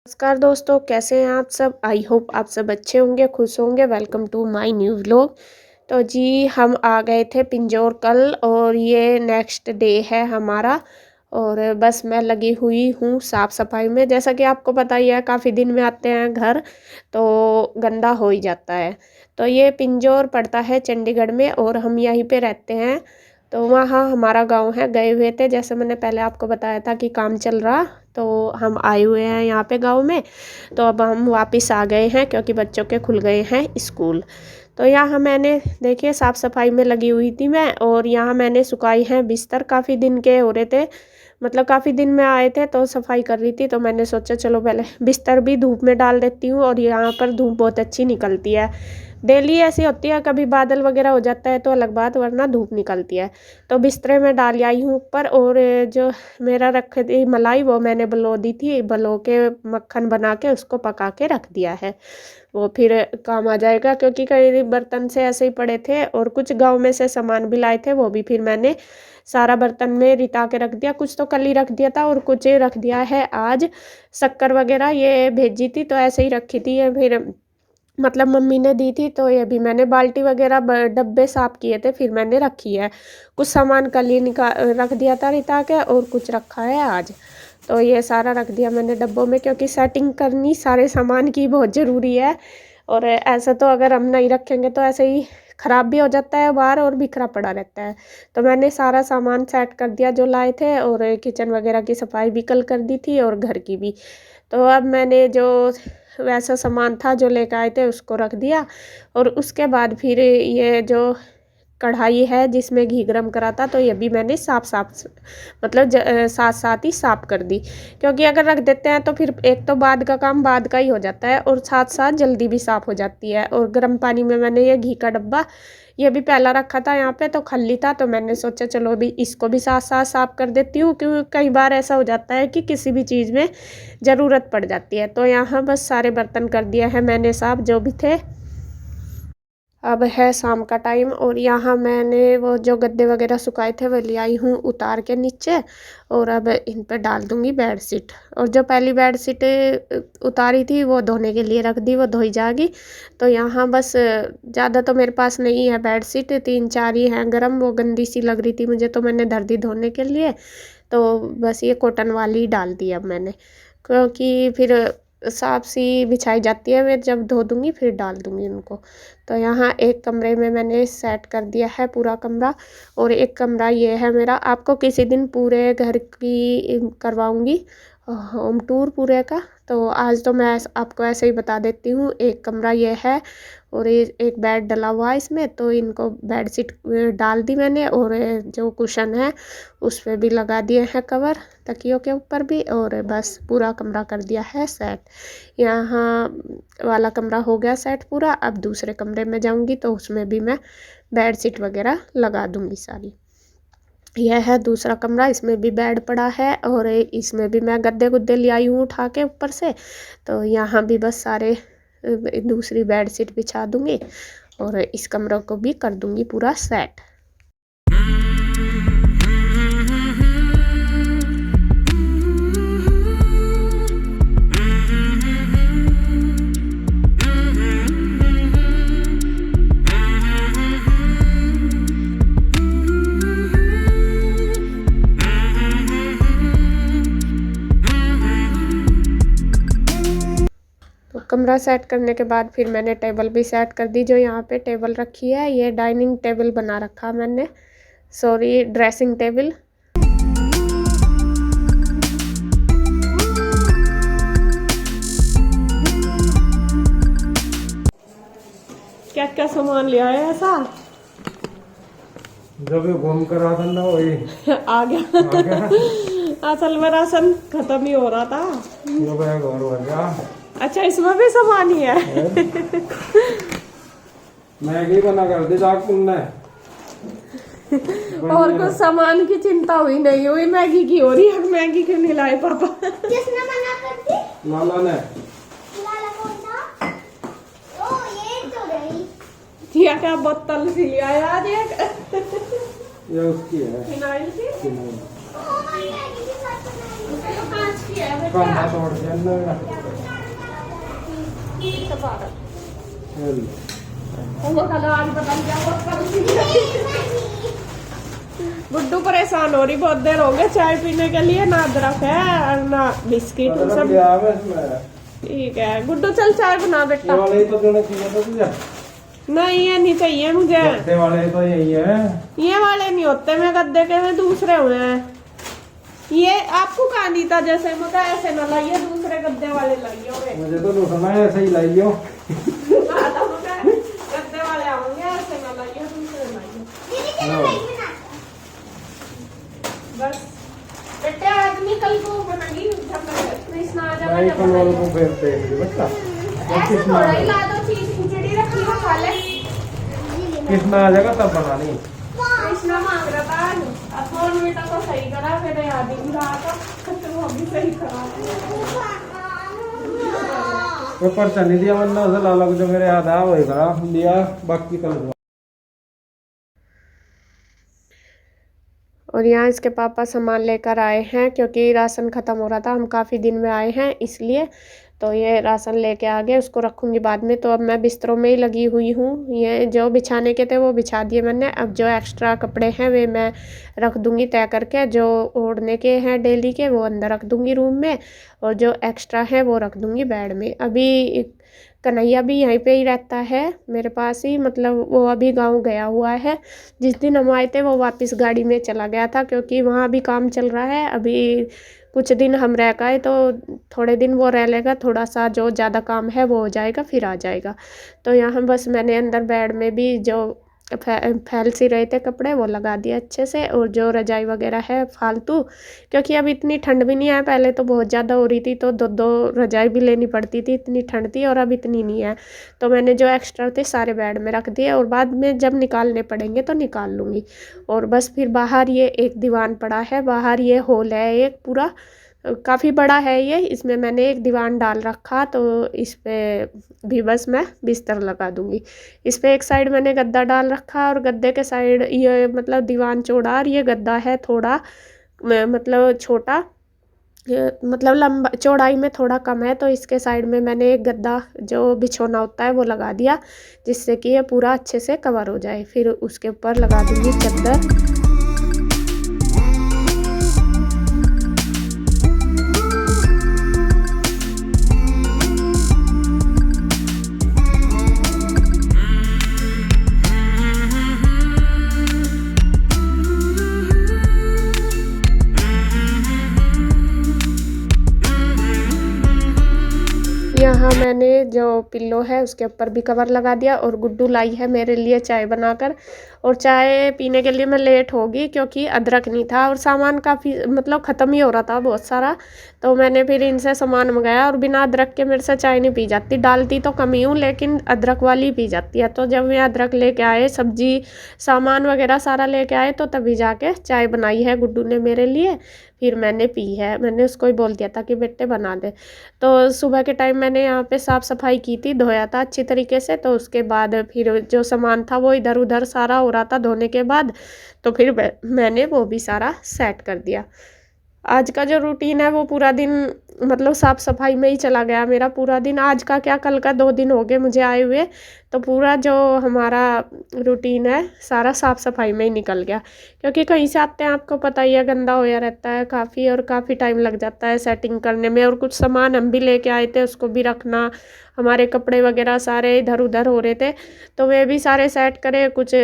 नमस्कार दोस्तों, कैसे हैं आप सब। आई होप आप सब अच्छे होंगे, खुश होंगे। Welcome to my new vlog. तो जी हम आ गए थे पिंजौर कल और ये नेक्स्ट डे है हमारा। और बस मैं लगी हुई हूँ साफ़ सफाई में। जैसा कि आपको पता ही है, काफ़ी दिन में आते हैं घर तो गंदा हो ही जाता है। तो ये पिंजौर पड़ता है चंडीगढ़ में और हम यहीं पे रहते हैं। तो वहाँ हमारा गांव है। गए हुए थे, जैसे मैंने पहले आपको बताया था कि काम चल रहा, तो हम आए हुए हैं यहाँ पे गांव में। तो अब हम वापस आ गए हैं क्योंकि बच्चों के खुल गए हैं स्कूल। तो यहाँ मैंने देखिए साफ़ सफाई में लगी हुई थी मैं। और यहाँ मैंने सुखाई हैं बिस्तर, काफ़ी दिन के हो रहे थे, मतलब काफ़ी दिन में आए थे तो सफाई कर रही थी। तो मैंने सोचा चलो पहले बिस्तर भी धूप में डाल देती हूँ। और यहाँ पर धूप बहुत अच्छी निकलती है, डेली ऐसी होती है। कभी बादल वगैरह हो जाता है तो अलग बात, वरना धूप निकलती है। तो बिस्तरे में डाल आई हूँ ऊपर। और जो मेरा रख दी मलाई, वो मैंने बलो दी थी, बलो के मक्खन बना के उसको पका के रख दिया है। वो फिर काम आ जाएगा, क्योंकि कई बर्तन से ऐसे ही पड़े थे और कुछ गांव में से सामान भी लाए थे, वो भी फिर मैंने सारा बर्तन में रिता के रख दिया। कुछ तो कल ही रख दिया था और कुछ रख दिया है आज। शक्कर वगैरह ये भेजी थी तो ऐसे ही रखी थी ये, फिर मतलब मम्मी ने दी थी। तो ये भी मैंने बाल्टी वगैरह डब्बे साफ किए थे, फिर मैंने रखी है। कुछ सामान कल ही रख दिया था रिता के और कुछ रखा है आज। तो ये सारा रख दिया मैंने डब्बों में, क्योंकि सेटिंग करनी सारे सामान की बहुत ज़रूरी है। और ऐसा तो अगर हम नहीं रखेंगे तो ऐसे ही ख़राब भी हो जाता है बाहर और बिखरा पड़ा रहता है। तो मैंने सारा सामान सेट कर दिया जो लाए थे। और किचन वगैरह की सफाई भी कल कर दी थी और घर की भी। तो अब मैंने जो वैसा सामान था जो लेकर आए थे उसको रख दिया। और उसके बाद फिर ये जो कढ़ाई है जिसमें घी गरम करा था, तो ये भी मैंने साफ मतलब साथ साथ ही साफ कर दी। क्योंकि अगर रख देते हैं तो फिर एक तो बाद का काम बाद का ही हो जाता है और साथ साथ जल्दी भी साफ हो जाती है। और गर्म पानी में मैंने ये घी का डब्बा ये भी पहला रखा था यहाँ पे, तो खाली था। तो मैंने सोचा चलो अभी इसको भी साथ साथ साफ कर देती हूँ, क्योंकि कई बार ऐसा हो जाता है कि किसी भी चीज़ में ज़रूरत पड़ जाती है। तो यहाँ बस सारे बर्तन कर दिया है मैंने साफ जो भी थे। अब है शाम का टाइम और यहाँ मैंने वो जो गद्दे वगैरह सुखाए थे वो ले आई हूँ उतार के नीचे। और अब इन पे डाल दूँगी बेडशीट। और जो पहली बेडशीट उतारी थी वो धोने के लिए रख दी, वो धोई जाएगी। तो यहाँ बस ज़्यादा तो मेरे पास नहीं है बेडशीट, 3-4 ही हैं गरम। वो गंदी सी लग रही थी मुझे तो मैंने धर दी धोने के लिए। तो बस ये कॉटन वाली डाल दी अब मैंने, क्योंकि फिर साफ सी बिछाई जाती है। मैं जब धो दूँगी फिर डाल दूँगी उनको। तो यहाँ एक कमरे में मैंने सेट कर दिया है पूरा कमरा। और एक कमरा ये है मेरा। आपको किसी दिन पूरे घर की करवाऊँगी होम टूर पूरे का। तो आज तो मैं आपको ऐसे ही बता देती हूँ। एक कमरा ये है और ये एक बेड डला हुआ है इसमें। तो इनको बेडशीट डाल दी मैंने और जो कुशन है उस पर भी लगा दिए हैं कवर, तकियों के ऊपर भी। और बस पूरा कमरा कर दिया है सेट। यहाँ वाला कमरा हो गया सेट पूरा। अब दूसरे कमरे में जाऊँगी तो उसमें भी मैं बेडशीट वगैरह लगा दूँगी सारी। यह है दूसरा कमरा, इसमें भी बेड पड़ा है और इसमें भी मैं गद्दे गुद्दे ले आई हूँ उठा के ऊपर से। तो यहाँ भी बस सारे दूसरी बेडशीट बिछा दूँगी और इस कमरे को भी कर दूँगी पूरा सेट। तो कमरा सेट करने के बाद फिर मैंने टेबल भी सेट कर दी। जो यहाँ पे टेबल रखी है ये डाइनिंग टेबल बना रखा मैंने, सॉरी ड्रेसिंग टेबल। क्या क्या सामान ले आया ऐसा जब ये घूम कर आता ना वही आ गया। असल में राशन खत्म ही हो रहा था। ये बैग और हो गया। अच्छा इसमें भी सामान ही है। मैगी बना कर दी जाग तुमने। और कुछ सामान की चिंता हुई नहीं हुई, मैगी की हो रही है। मैगी क्यों नहीं लाए पापा? किसने मना कर दी? लाला ने। लाला कौन था? ओ ये तो गई। क्या क्या बोतल सी लिया यार ये उसकी है फिनाइल की। ओ हमारी मैगी के साथ बनाई। कांच की है कांधा तोड़ के अंदर ये लो। गुड्डू परेशान हो रही, बहुत देर हो गए चाय पीने के लिए, ना अदरक है और ना बिस्किट अदरक सब। लिया है इसमें। ठीक है गुड्डू, चल चाय बना बेटा। ये वाले ही तो देने चाहिए था तुझे। नहीं ये नहीं चाहिए मुझे, गद्दे वाले तो यही है। ये वाले नहीं होते, मैं गद्दे के में दूसरे हुए हैं। ये आपको कहा नहीं था, जैसे मगर ऐसे ना लाइए, दूसरे गद्दे वाले लाइए होंगे। मुझे तो लूटना है, ऐसे ही लाइयो। गद्दे वाले आओगे, ऐसे ना लाइए, दूसरे लाइए। दीदी चलो भाई बना। बस बेटे आदमी कल को बनाएगी, जब कृष्णा आ जाएगा नहीं जब कल वालों बनाएगी। को फिर देख लो बच्चा। ऐसे थोड़ा ही ला दो, चीज खिचड़ी रखी हो खा ले। कितना आ जाएगा तब बना ली। कृष्णा मांग रहा था आज, अब 4 मिनट तो सही करा, फिर याद ही नहीं रहा था, तो वो भी सही करा। पेपर चल नहीं दिया, वरना उसे लाला को जो मेरे याद आया वही करा दिया, बाकी कल हुआ। और यहाँ इसके पापा सामान लेकर आए हैं, क्योंकि राशन ख़त्म हो रहा था, हम काफ़ी दिन में आए हैं इसलिए। तो ये राशन लेके आ गए, उसको रखूँगी बाद में। तो अब मैं बिस्तरों में ही लगी हुई हूँ, ये जो बिछाने के थे वो बिछा दिए मैंने। अब जो एक्स्ट्रा कपड़े हैं वे मैं रख दूँगी तय करके, जो ओढ़ने के हैं डेली के वो अंदर रख दूँगी रूम में, और जो एक्स्ट्रा है वो रख दूँगी बेड में। अभी कन्हैया भी यहीं पे ही रहता है मेरे पास ही, मतलब वो अभी गांव गया हुआ है। जिस दिन हम आए थे वो वापस गाड़ी में चला गया था, क्योंकि वहाँ भी काम चल रहा है। अभी कुछ दिन हम रह गए तो थोड़े दिन वो रह लेगा, थोड़ा सा जो ज़्यादा काम है वो हो जाएगा, फिर आ जाएगा। तो यहाँ बस मैंने अंदर बेड में भी जो फैल सी रहे थे कपड़े वो लगा दिए अच्छे से, और जो रजाई वगैरह है फालतू, क्योंकि अब इतनी ठंड भी नहीं है, पहले तो बहुत ज़्यादा हो रही थी तो 2-2 रजाई भी लेनी पड़ती थी, इतनी ठंड थी, और अब इतनी नहीं है। तो मैंने जो एक्स्ट्रा थे सारे बेड में रख दिए, और बाद में जब निकालने पड़ेंगे तो निकाल लूँगी। और बस फिर बाहर ये एक दीवान पड़ा है, बाहर ये हॉल है एक पूरा, काफ़ी बड़ा है ये, इसमें मैंने एक दीवान डाल रखा, तो इस पे भी बस मैं बिस्तर लगा दूंगी। इस पे एक साइड मैंने गद्दा डाल रखा, और गद्दे के साइड ये मतलब दीवान चौड़ा, और ये गद्दा है थोड़ा मतलब छोटा, मतलब लंबा चौड़ाई में थोड़ा कम है, तो इसके साइड में मैंने एक गद्दा जो बिछोना होता है वो लगा दिया, जिससे कि ये पूरा अच्छे से कवर हो जाए। फिर उसके ऊपर लगा दूंगी चादर। यहाँ मैंने जो पिल्लो है उसके ऊपर भी कवर लगा दिया, और गुड्डू लाई है मेरे लिए चाय बनाकर। और चाय पीने के लिए मैं लेट होगी, क्योंकि अदरक नहीं था और सामान काफ़ी मतलब ख़त्म ही हो रहा था बहुत सारा। तो मैंने फिर इनसे सामान मंगाया, और बिना अदरक के मेरे से चाय नहीं पी जाती, डालती तो कम ही हूँ लेकिन अदरक वाली पी जाती है। तो जब मैं अदरक लेके आए, सब्जी सामान वगैरह सारा लेके आए, तो तभी जाके चाय बनाई है गुड्डू ने मेरे लिए, फिर मैंने पी है। मैंने उसको ही बोल दिया था कि बेटे बना दे। तो सुबह के टाइम मैंने यहाँ पे साफ़ सफाई की थी, धोया था अच्छी तरीके से। तो उसके बाद फिर जो सामान था वो इधर उधर सारा हो रहा था धोने के बाद, तो फिर मैंने वो भी सारा सेट कर दिया। आज का जो रूटीन है वो पूरा दिन मतलब साफ़ सफाई में ही चला गया मेरा पूरा दिन। आज का क्या, कल का 2 दिन हो गए मुझे आए हुए, तो पूरा जो हमारा रूटीन है सारा साफ़ सफाई में ही निकल गया। क्योंकि कहीं से आते हैं आपको पता ही है, गंदा होया रहता है काफ़ी, और काफ़ी टाइम लग जाता है सेटिंग करने में। और कुछ सामान हम भी लेके आए थे, उसको भी रखना, हमारे कपड़े वगैरह सारे इधर उधर हो रहे थे, तो वे भी सारे सेट करे। कुछ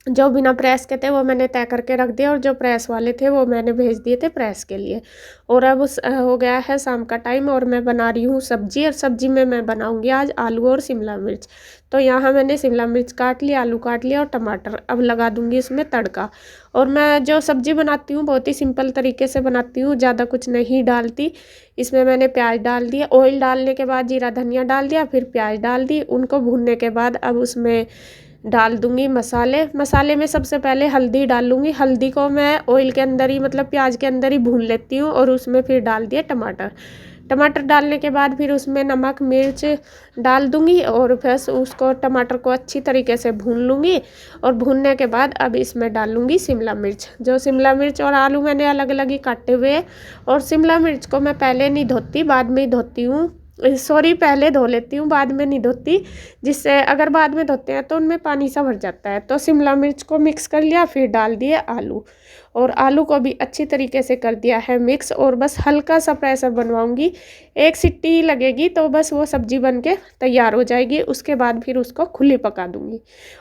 जो बिना प्रेस के थे वो मैंने तय करके रख दिया, और जो प्रेस वाले थे वो मैंने भेज दिए थे प्रेस के लिए। और अब हो गया है शाम का टाइम, और मैं बना रही हूँ सब्जी, और सब्जी में मैं बनाऊँगी आज आलू और शिमला मिर्च। तो यहाँ मैंने शिमला मिर्च काट लिया, आलू काट लिया और टमाटर, अब लगा दूँगी इसमें तड़का। और मैं जो सब्जी बनाती हूँ बहुत ही सिंपल तरीके से बनाती हूँ, ज़्यादा कुछ नहीं डालती। इसमें मैंने प्याज डाल दिया, ऑयल डालने के बाद जीरा धनिया डाल दिया, फिर प्याज डाल दी, उनको भूनने के बाद अब उसमें डाल दूंगी मसाले में सबसे पहले हल्दी डालूंगी। हल्दी को मैं ऑयल के अंदर ही मतलब प्याज के अंदर ही भून लेती हूँ, और उसमें फिर डाल दिए टमाटर डालने के बाद फिर उसमें नमक मिर्च डाल दूंगी, और फिर उसको टमाटर को अच्छी तरीके से भून लूँगी। और भूनने के बाद अब इसमें डालूंगी शिमला मिर्च। जो शिमला मिर्च और आलू मैंने अलग अलग ही काटे हुए, और शिमला मिर्च को मैं पहले नहीं धोती, बाद में ही धोती हूँ, सॉरी पहले धो लेती हूँ, बाद में नहीं धोती, जिससे अगर बाद में धोते हैं तो उनमें पानी सा भर जाता है। तो शिमला मिर्च को मिक्स कर लिया, फिर डाल दिए आलू, और आलू को भी अच्छी तरीके से कर दिया है मिक्स, और बस हल्का सा प्रेशर बनवाऊंगी, 1 सीटी लगेगी तो बस वो सब्जी बन के तैयार हो जाएगी। उसके बाद फिर उसको खुली पका दूंगी,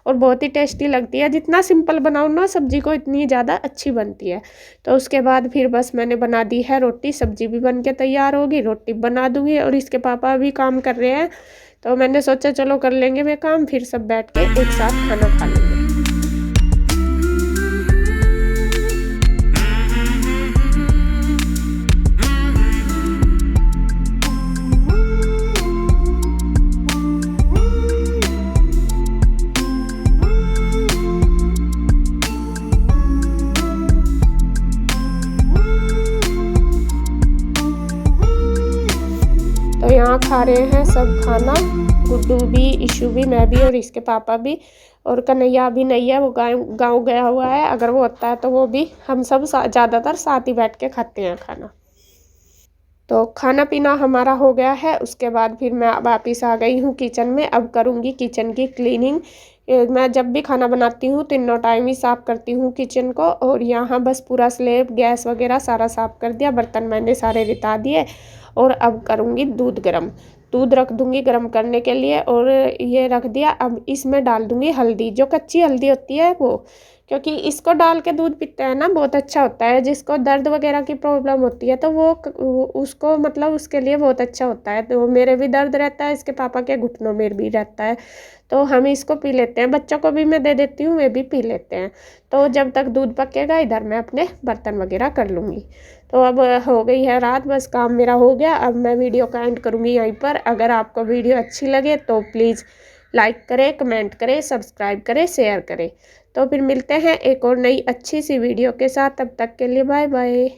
और बहुत ही टेस्टी लगती है। जितना सिंपल बनाओ ना सब्जी को इतनी ज़्यादा अच्छी बनती है। तो उसके बाद फिर बस मैंने बना दी है रोटी, सब्जी भी बन के तैयार होगी, रोटी बना दूंगी। और इसके पापा भी काम कर रहे हैं, तो मैंने सोचा चलो कर लेंगे मैं काम, फिर सब बैठ के एक साथ खाना खा लेंगे। तो यहाँ खा रहे हैं सब खाना, गुड्डू भी, इशू भी, मैं भी और इसके पापा भी, और कन्हैया अभी नहीं है, वो गाँव गया हुआ है। अगर वो होता है तो वो भी, हम सब ज़्यादातर साथ ही बैठ के खाते हैं खाना। तो खाना पीना हमारा हो गया है। उसके बाद फिर मैं वापस आ गई हूँ किचन में, अब करूँगी किचन की क्लीनिंग। मैं जब भी खाना बनाती हूँ तीनों टाइम ही साफ़ करती हूँ किचन को, और यहाँ बस पूरा स्लेब गैस वगैरह सारा साफ़ कर दिया, बर्तन मैंने सारे रिता दिए। और अब करूँगी दूध गरम, दूध रख दूँगी गरम करने के लिए, और ये रख दिया। अब इसमें डाल दूँगी हल्दी, जो कच्ची हल्दी होती है वो, क्योंकि इसको डाल के दूध पीते हैं ना, बहुत अच्छा होता है। जिसको दर्द वगैरह की प्रॉब्लम होती है तो वो उसको मतलब उसके लिए बहुत अच्छा होता है। तो मेरे भी दर्द रहता है, इसके पापा के घुटनों में भी रहता है, तो हम इसको पी लेते हैं। बच्चों को भी मैं दे देती हूँ, वे भी पी लेते हैं। तो जब तक दूध पकेगा इधर मैं अपने बर्तन वगैरह कर लूँगी। तो अब हो गई है रात, बस काम मेरा हो गया। अब मैं वीडियो का एंड करूँगी यहीं पर। अगर आपको वीडियो अच्छी लगे तो प्लीज़ लाइक करें, कमेंट करें, सब्सक्राइब करें, शेयर करें। तो फिर मिलते हैं एक और नई अच्छी सी वीडियो के साथ, तब तक के लिए बाय बाय।